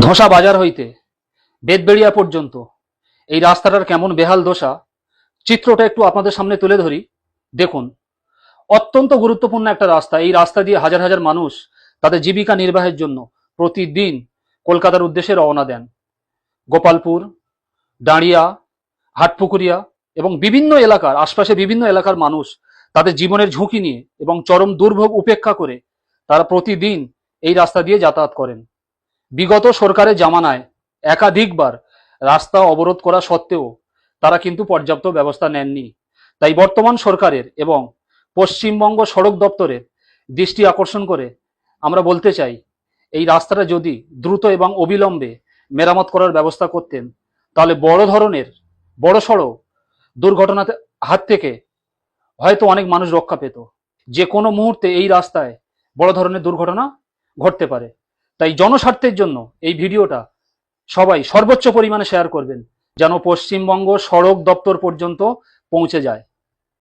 ধোসা বাজার হইতে বেতবেড়িয়া পর্যন্ত এই রাস্তাটার কেমন বেহাল দশা চিত্রটা একটু আপনাদের সামনে তুলে ধরি। দেখুন, অত্যন্ত গুরুত্বপূর্ণ একটা রাস্তা। এই রাস্তা দিয়ে হাজার হাজার মানুষ তাদের জীবিকা নির্বাহের জন্য প্রতিদিন কলকাতার উদ্দেশ্যে রওনা দেন। গোপালপুর, দাঁড়িয়া, হাটপুকুরিয়া এবং বিভিন্ন এলাকার আশপাশে বিভিন্ন এলাকার মানুষ তাদের জীবনের ঝুঁকি নিয়ে এবং চরম দুর্ভোগ উপেক্ষা করে তারা প্রতিদিন এই রাস্তা দিয়ে যাতায়াত করেন। বিগত সরকারের জামানায় একাধিকবার রাস্তা অবরোধ করা সত্ত্বেও তারা কিন্তু পর্যাপ্ত ব্যবস্থা নেননি। তাই বর্তমান সরকারের এবং পশ্চিমবঙ্গ সড়ক দপ্তরের দৃষ্টি আকর্ষণ করে আমরা বলতে চাই, এই রাস্তাটা যদি দ্রুত এবং অবিলম্বে মেরামত করার ব্যবস্থা করতেন, তাহলে বড় ধরনের বড়সড় দুর্ঘটনার হাত থেকে হয়তো অনেক মানুষ রক্ষা পেত। যে কোনো মুহূর্তে এই রাস্তায় বড় ধরনের দুর্ঘটনা ঘটতে পারে। তাই জনস্বার্থের জন্য এই ভিডিওটা সবাই সর্বোচ্চ পরিমাণে শেয়ার করবেন, যেন পশ্চিমবঙ্গ সড়ক দপ্তর পর্যন্ত পৌঁছে যায়।